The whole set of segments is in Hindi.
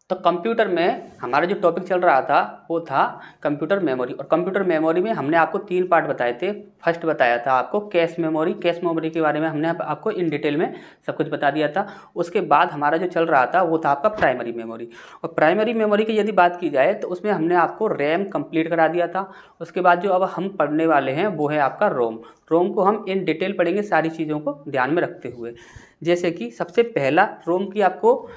तो कंप्यूटर में हमारा जो टॉपिक चल रहा था वो था कंप्यूटर मेमोरी। और कंप्यूटर मेमोरी में हमने आपको 3 पार्ट बताए थे। फर्स्ट बताया था आपको कैश मेमोरी। कैश मेमोरी के बारे में हमने आपको इन डिटेल में सब कुछ बता दिया था। उसके बाद हमारा जो चल रहा था वो था आपका प्राइमरी मेमोरी। और प्राइमरी मेमोरी की यदि बात की जाए तो उसमें हमने आपको रैम कंप्लीट करा दिया था। उसके बाद जो अब हम पढ़ने वाले हैं वो है आपका रोम। रोम को हम इन डिटेल पढ़ेंगे सारी चीज़ों को ध्यान में रखते हुए। जैसे कि सबसे पहला रोम की आपको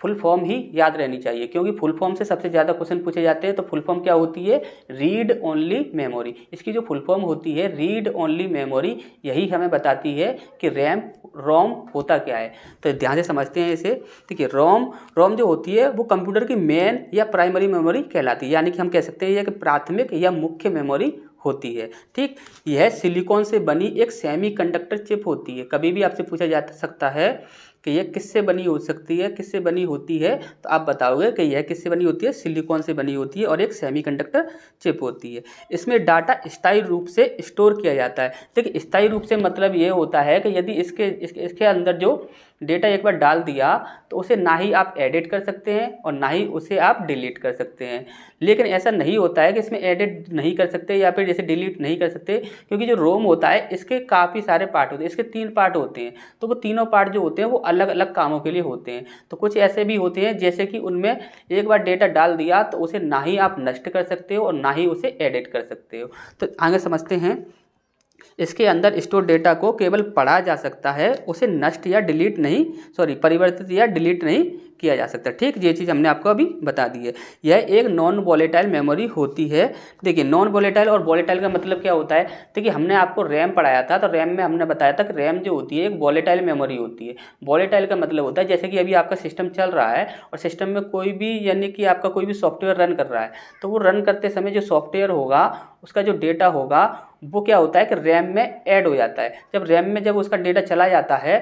फुल फॉर्म ही याद रहनी चाहिए, क्योंकि फुल फॉर्म से सबसे ज़्यादा क्वेश्चन पूछे जाते हैं। तो फुल फॉर्म क्या होती है? Read only memory. इसकी जो फुल फॉर्म होती है रीड ओनली मेमोरी, यही हमें बताती है कि रोम होता क्या है। तो ध्यान से समझते हैं इसे। ठीक है, रोम जो होती है वो कंप्यूटर की मेन या प्राइमरी मेमोरी कहलाती है, यानी कि हम कह सकते हैं कि प्राथमिक या मुख्य मेमोरी होती है। ठीक, यह सिलिकॉन से बनी एक सेमीकंडक्टर चिप होती है। कभी भी आपसे पूछा जा सकता है कि यह किससे बनी हो सकती है, किससे बनी होती है, तो आप बताओगे कि यह किससे बनी होती है? सिलिकॉन से बनी होती है और एक सेमीकंडक्टर चिप होती है। इसमें डाटा स्थायी रूप से स्टोर किया जाता है। देखिए, स्थायी रूप से मतलब ये होता है कि यदि इसके अंदर जो डेटा एक बार डाल दिया तो उसे ना ही आप एडिट कर सकते हैं और ना ही उसे आप डिलीट कर सकते हैं। लेकिन ऐसा नहीं होता है कि इसमें एडिट नहीं कर सकते या फिर जैसे डिलीट नहीं कर सकते, क्योंकि जो रोम होता है इसके काफ़ी सारे पार्ट होते हैं। इसके 3 पार्ट होते हैं। तो वो तीनों पार्ट जो होते हैं वो अलग अलग कामों के लिए होते हैं। तो कुछ ऐसे भी होते हैं जैसे कि उनमें एक बार डेटा डाल दिया तो उसे ना ही आप नष्ट कर सकते हो और ना ही उसे एडिट कर सकते हो। तो आगे समझते हैं। इसके अंदर स्टोर डेटा को केवल पढ़ा जा सकता है, उसे नष्ट या डिलीट नहीं, परिवर्तित या डिलीट नहीं किया जा सकता। ठीक, ये चीज़ हमने आपको अभी बता दी है। यह एक नॉन वॉलेटाइल मेमोरी होती है। देखिए, नॉन वॉलेटाइल और वॉलेटाइल का मतलब क्या होता है? देखिए, हमने आपको रैम पढ़ाया था, तो रैम में हमने बताया था कि रैम जो होती है एक वॉलेटाइल मेमोरी होती है। वॉलेटाइल का मतलब होता है जैसे कि अभी आपका सिस्टम चल रहा है और सिस्टम में कोई भी यानी कि आपका कोई भी सॉफ्टवेयर रन कर रहा है, तो वो रन करते समय जो सॉफ्टवेयर होगा उसका जो डेटा होगा वो क्या होता है कि रैम में ऐड हो जाता है। जब रैम में उसका डेटा चला जाता है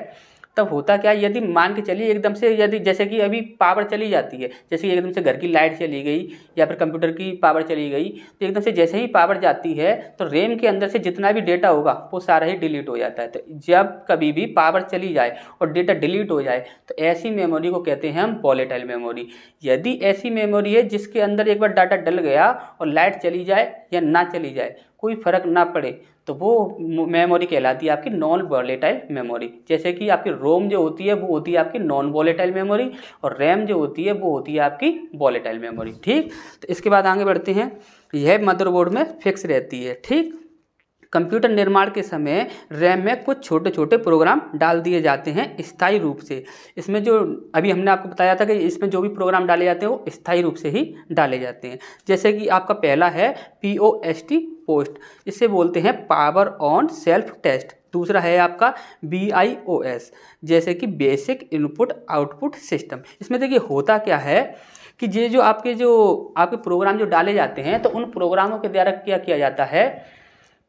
तब होता क्या है, यदि मान के चलिए एकदम से यदि जैसे कि अभी पावर चली जाती है, जैसे कि एकदम से घर की लाइट चली गई या फिर कंप्यूटर की पावर चली गई, तो एकदम से जैसे ही पावर जाती है तो रैम के अंदर से जितना भी डेटा होगा वो सारा ही डिलीट हो जाता है। तो जब कभी भी पावर चली जाए और डेटा डिलीट हो जाए तो ऐसी मेमोरी को कहते हैं हम वॉलेटाइल मेमोरी। यदि ऐसी मेमोरी है जिसके अंदर एक बार डाटा डल गया और लाइट चली जाए या ना चली जाए, कोई फर्क ना पड़े, तो वो मेमोरी कहलाती है आपकी नॉन वॉलेटाइल मेमोरी। जैसे कि आपकी रोम जो होती है वो होती है आपकी नॉन वॉलेटाइल मेमोरी और रैम जो होती है वो होती है आपकी वॉलेटाइल मेमोरी। ठीक, तो इसके बाद आगे बढ़ते हैं। यह मदरबोर्ड में फिक्स रहती है। ठीक, कंप्यूटर निर्माण के समय रैम में कुछ छोटे छोटे प्रोग्राम डाल दिए जाते हैं स्थायी रूप से। इसमें जो अभी हमने आपको बताया था कि इसमें जो भी प्रोग्राम डाले जाते हैं वो स्थायी रूप से ही डाले जाते हैं। जैसे कि आपका पहला है POST पोस्ट, इसे बोलते हैं पावर ऑन सेल्फ टेस्ट। दूसरा है आपका BIOS, जैसे कि बेसिक इनपुट आउटपुट सिस्टम। इसमें देखिए होता क्या है कि ये जो आपके प्रोग्राम जो डाले जाते हैं तो उन प्रोग्रामों के द्वारा क्या किया जाता है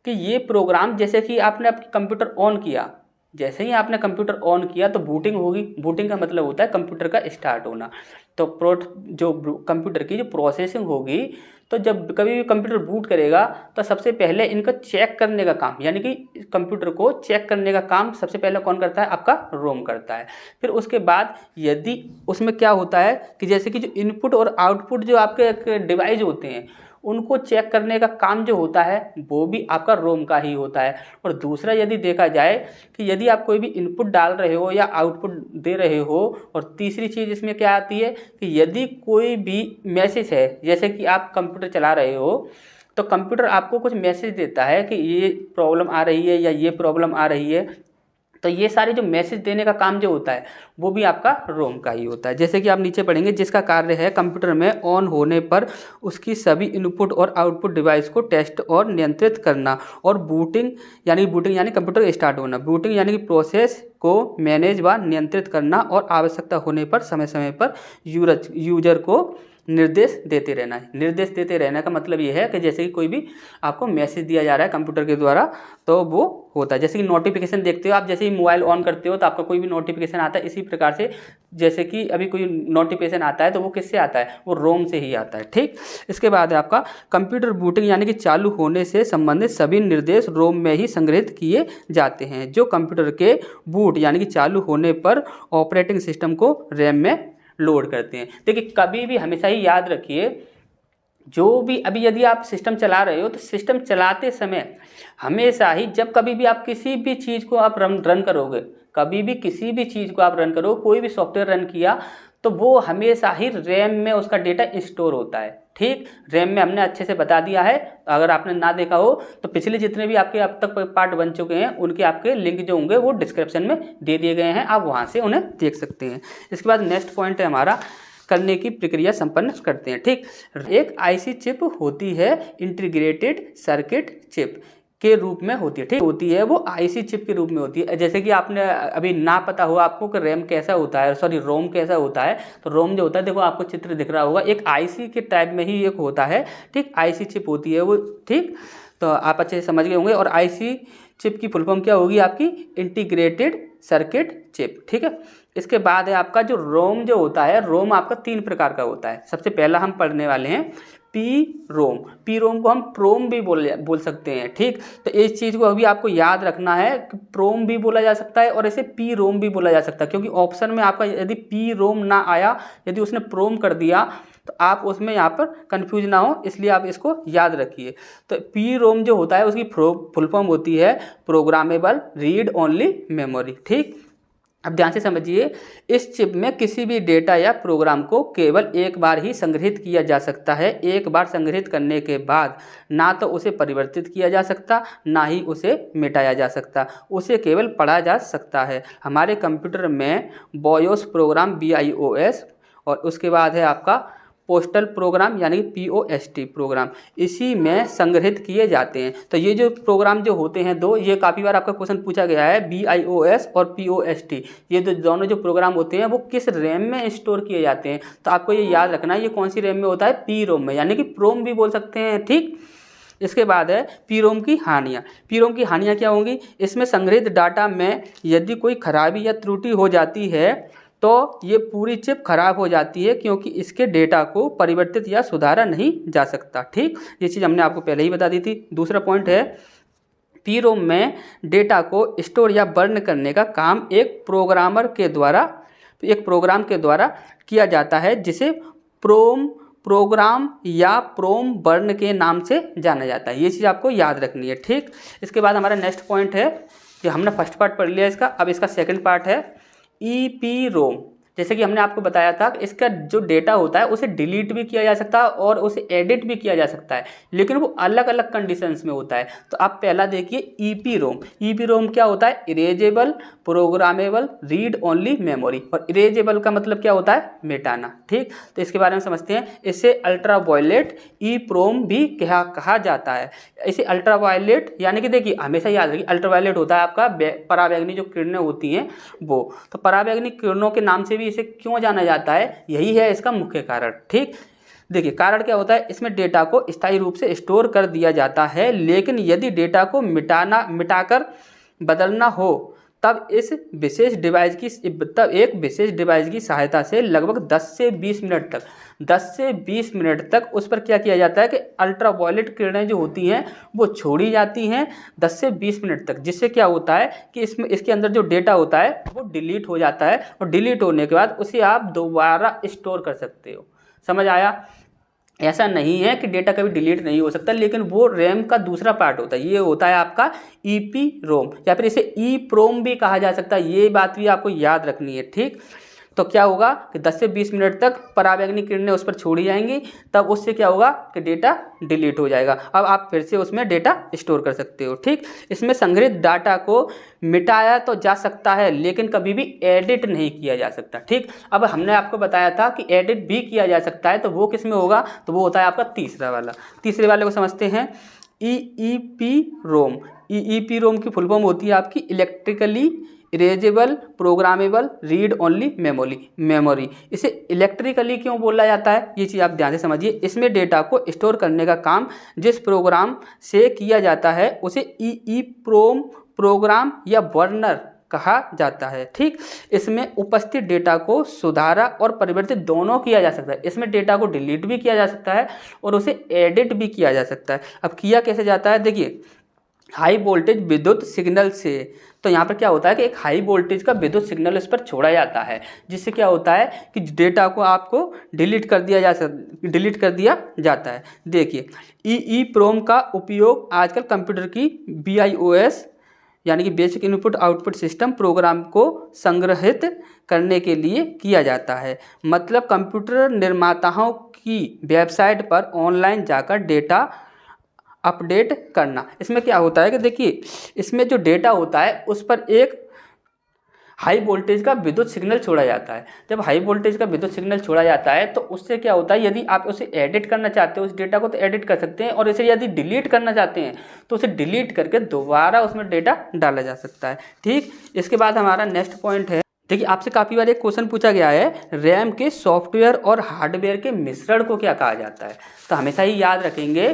कि ये प्रोग्राम जैसे कि आपने आपकी कंप्यूटर ऑन किया, जैसे ही आपने कंप्यूटर ऑन किया तो बूटिंग होगी। बूटिंग का मतलब होता है कंप्यूटर का स्टार्ट होना। तो जो कंप्यूटर की जो प्रोसेसिंग होगी, तो जब कभी भी कंप्यूटर बूट करेगा तो सबसे पहले इनका चेक करने का काम, यानी कि कंप्यूटर को चेक करने का काम सबसे पहले कौन करता है? आपका रोम करता है। फिर उसके बाद यदि उसमें क्या होता है कि जैसे कि जो इनपुट और आउटपुट जो आपके डिवाइस होते हैं उनको चेक करने का काम जो होता है वो भी आपका रोम का ही होता है। और दूसरा यदि देखा जाए कि यदि आप कोई भी इनपुट डाल रहे हो या आउटपुट दे रहे हो, और तीसरी चीज़ इसमें क्या आती है कि यदि कोई भी मैसेज है, जैसे कि आप कंप्यूटर चला रहे हो तो कंप्यूटर आपको कुछ मैसेज देता है कि ये प्रॉब्लम आ रही है या ये प्रॉब्लम आ रही है, तो ये सारे जो मैसेज देने का काम जो होता है वो भी आपका रोम का ही होता है। जैसे कि आप नीचे पढ़ेंगे, जिसका कार्य है कंप्यूटर में ऑन होने पर उसकी सभी इनपुट और आउटपुट डिवाइस को टेस्ट और नियंत्रित करना, और बूटिंग यानी कंप्यूटर स्टार्ट होना। बूटिंग यानी कि प्रोसेस को मैनेज व नियंत्रित करना, और आवश्यकता होने पर समय समय पर यूजर को निर्देश देते रहना है। निर्देश देते रहने का मतलब ये है कि जैसे कि कोई भी आपको मैसेज दिया जा रहा है कंप्यूटर के द्वारा तो वो होता है। जैसे कि नोटिफिकेशन देखते हो आप, जैसे ही मोबाइल ऑन करते हो तो आपका कोई भी नोटिफिकेशन आता है, इसी प्रकार से जैसे कि अभी कोई नोटिफिकेशन आता है तो वो किससे आता है? वो रोम से ही आता है। ठीक, इसके बाद है आपका कंप्यूटर बूटिंग यानी कि चालू होने से संबंधित सभी निर्देश रोम में ही संग्रहित किए जाते हैं, जो कंप्यूटर के बूट यानी कि चालू होने पर ऑपरेटिंग सिस्टम को रैम में लोड करते हैं। देखिए कभी भी हमेशा ही याद रखिए, जो भी अभी यदि आप सिस्टम चला रहे हो तो सिस्टम चलाते समय हमेशा ही जब कभी भी आप किसी भी चीज़ को आप रन करोगे, कभी भी किसी भी चीज़ को आप रन करो, कोई भी सॉफ्टवेयर रन किया तो वो हमेशा ही रैम में उसका डेटा स्टोर होता है। ठीक, रैम में हमने अच्छे से बता दिया है, अगर आपने ना देखा हो तो पिछले जितने भी आपके अब तक पार्ट बन चुके हैं उनके आपके लिंक जो होंगे वो डिस्क्रिप्शन में दे दिए गए हैं, आप वहाँ से उन्हें देख सकते हैं। इसके बाद नेक्स्ट पॉइंट है हमारा, करने की प्रक्रिया संपन्न करते हैं। ठीक, एक आईसी चिप होती है इंटीग्रेटेड सर्किट चिप के रूप में होती है। ठीक होती है, वो आईसी चिप के रूप में होती है। जैसे कि आपने अभी ना पता हो आपको कि रैम कैसा होता है, सॉरी रोम कैसा होता है, तो रोम जो होता है देखो आपको चित्र दिख रहा होगा, एक आईसी के टाइप में ही एक होता है। ठीक, आईसी चिप होती है वो। ठीक, तो आप अच्छे से समझ गए होंगे। और आईसी चिप की फुल फॉर्म क्या होगी आपकी, इंटीग्रेटेड सर्किट चिप। ठीक है, इसके बाद है आपका जो रोम जो होता है, रोम आपका 3 प्रकार का होता है। सबसे पहला हम पढ़ने वाले हैं पी रोम। पी रोम को हम प्रोम भी बोल सकते हैं। ठीक, तो इस चीज़ को अभी आपको याद रखना है कि प्रोम भी बोला जा सकता है और इसे पी रोम भी बोला जा सकता है, क्योंकि ऑप्शन में आपका यदि पी रोम ना आया, यदि उसने प्रोम कर दिया तो आप उसमें यहाँ पर कंफ्यूज ना हो, इसलिए आप इसको याद रखिए। तो पी रोम जो होता है उसकी फुल फॉर्म होती है प्रोग्रामेबल रीड ओनली मेमोरी। ठीक, अब ध्यान से समझिए, इस चिप में किसी भी डेटा या प्रोग्राम को केवल एक बार ही संग्रहित किया जा सकता है। एक बार संग्रहित करने के बाद ना तो उसे परिवर्तित किया जा सकता, ना ही उसे मिटाया जा सकता, उसे केवल पढ़ा जा सकता है। हमारे कंप्यूटर में BIOS प्रोग्राम BIOS और उसके बाद है आपका पोस्टल प्रोग्राम यानी कि POST प्रोग्राम, इसी में संग्रहित किए जाते हैं। तो ये जो प्रोग्राम जो होते हैं दो, ये काफ़ी बार आपका क्वेश्चन पूछा गया है, BIOS और POST, ये दोनों जो प्रोग्राम होते हैं वो किस रैम में स्टोर किए जाते हैं। तो आपको ये याद रखना है, ये कौन सी रैम में होता है, पी रोम में, यानी कि प्रोम भी बोल सकते हैं। ठीक, इसके बाद है पी रोम की हानियाँ। पी रोम की हानियाँ क्या होंगी, इसमें संग्रहित डाटा में यदि कोई खराबी या त्रुटि हो जाती है तो ये पूरी चिप खराब हो जाती है, क्योंकि इसके डेटा को परिवर्तित या सुधारा नहीं जा सकता। ठीक, ये चीज़ हमने आपको पहले ही बता दी थी। दूसरा पॉइंट है, पी रोम में डेटा को स्टोर या बर्न करने का काम एक प्रोग्राम के द्वारा किया जाता है, जिसे प्रोग्राम या प्रोम बर्न के नाम से जाना जाता है। ये चीज़ आपको याद रखनी है। ठीक, इसके बाद हमारा नेक्स्ट पॉइंट है, जो हमने फर्स्ट पार्ट पढ़ लिया इसका, अब इसका सेकंड पार्ट है EEPROM। जैसे कि हमने आपको बताया था, इसका जो डेटा होता है उसे डिलीट भी किया जा सकता है और उसे एडिट भी किया जा सकता है, लेकिन वो अलग अलग कंडीशंस में होता है। तो आप पहला देखिए EEPROM। EEPROM क्या होता है, erasable programmable read only memory, और इरेजेबल का मतलब क्या होता है, मिटाना। ठीक, तो इसके बारे में समझते हैं। इसे अल्ट्रावायलेट EEPROM भी कहा जाता है। इसे अल्ट्रावायलेट यानी कि देखिए हमेशा याद रखिए, अल्ट्रावायलेट होता है आपका पराबैंगनी जो किरणें होती हैं वो, तो पराबैंगनी किरणों के नाम से भी इसे क्यों जाना जाता है, यही है इसका मुख्य कारण। ठीक, देखिए कारण क्या होता है, इसमें डेटा को स्थायी रूप से स्टोर कर दिया जाता है, लेकिन यदि डेटा को मिटाकर बदलना हो तब एक विशेष डिवाइस की सहायता से लगभग 10 से 20 मिनट तक उस पर क्या किया जाता है कि अल्ट्रावायलेट किरणें जो होती हैं वो छोड़ी जाती हैं 10 से 20 मिनट तक, जिससे क्या होता है कि इसके अंदर जो डेटा होता है वो डिलीट हो जाता है, और डिलीट होने के बाद उसे आप दोबारा स्टोर कर सकते हो। समझ आया? ऐसा नहीं है कि डेटा कभी डिलीट नहीं हो सकता, लेकिन वो रैम का दूसरा पार्ट होता है। ये होता है आपका EEPROM, या फिर इसे EEPROM भी कहा जा सकता है। ये बात भी आपको याद रखनी है। ठीक, तो क्या होगा कि 10 से 20 मिनट तक पराबैंगनी किरणें उस पर छोड़ी जाएंगी, तब उससे क्या होगा कि डेटा डिलीट हो जाएगा। अब आप फिर से उसमें डेटा स्टोर कर सकते हो। ठीक, इसमें संग्रहित डाटा को मिटाया तो जा सकता है, लेकिन कभी भी एडिट नहीं किया जा सकता। ठीक, अब हमने आपको बताया था कि एडिट भी किया जा सकता है, तो वो किस में होगा, तो वो होता है आपका तीसरे वाले को समझते हैं, EEPROM। EEPROM की फुल फॉर्म होती है आपकी electrically erasable programmable read only memory. इसे इलेक्ट्रिकली क्यों बोला जाता है, ये चीज़ आप ध्यान से समझिए। इसमें डेटा को स्टोर करने का काम जिस प्रोग्राम से किया जाता है उसे EEPROM प्रोग्राम या बर्नर कहा जाता है। ठीक, इसमें उपस्थित डेटा को सुधारा और परिवर्तित दोनों किया जा सकता है। इसमें डेटा को डिलीट भी किया जा सकता है और उसे एडिट भी किया जा सकता है। अब किया कैसे जाता है, देखिए हाई वोल्टेज विद्युत सिग्नल से। तो यहाँ पर क्या होता है कि एक हाई वोल्टेज का विद्युत सिग्नल इस पर छोड़ा जाता है, जिससे क्या होता है कि डेटा को आपको डिलीट कर दिया जाता है। देखिए EEPROM का उपयोग आजकल कंप्यूटर की BIOS यानी कि basic input output system program को संग्रहित करने के लिए किया जाता है। मतलब कंप्यूटर निर्माताओं की वेबसाइट पर ऑनलाइन जाकर डेटा अपडेट करना। इसमें क्या होता है कि देखिए इसमें जो डेटा होता है उस पर एक हाई वोल्टेज का विद्युत सिग्नल छोड़ा जाता है। जब हाई वोल्टेज का विद्युत सिग्नल छोड़ा जाता है तो उससे क्या होता है, यदि आप उसे एडिट करना चाहते हो उस डेटा को तो एडिट कर सकते हैं, और इसे यदि डिलीट करना चाहते हैं तो उसे डिलीट करके दोबारा उसमें डेटा डाला जा सकता है। ठीक, इसके बाद हमारा नेक्स्ट पॉइंट है, देखिए आपसे काफ़ी बार एक क्वेश्चन पूछा गया है, रैम के सॉफ्टवेयर और हार्डवेयर के मिश्रण को क्या कहा जाता है। तो हमेशा ही याद रखेंगे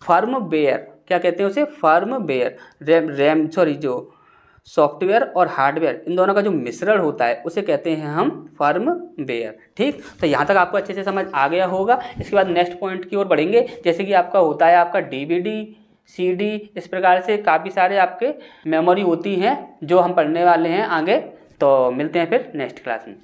फर्मवेयर, क्या कहते हैं उसे, फर्मवेयर। जो सॉफ्टवेयर और हार्डवेयर इन दोनों का जो मिश्रण होता है उसे कहते हैं हम फर्मवेयर। ठीक, तो यहाँ तक आपको अच्छे से समझ आ गया होगा। इसके बाद नेक्स्ट पॉइंट की ओर बढ़ेंगे, जैसे कि आपका होता है आपका DVD CD, इस प्रकार से काफ़ी सारे आपके मेमोरी होती हैं जो हम पढ़ने वाले हैं आगे। तो मिलते हैं फिर नेक्स्ट क्लास में।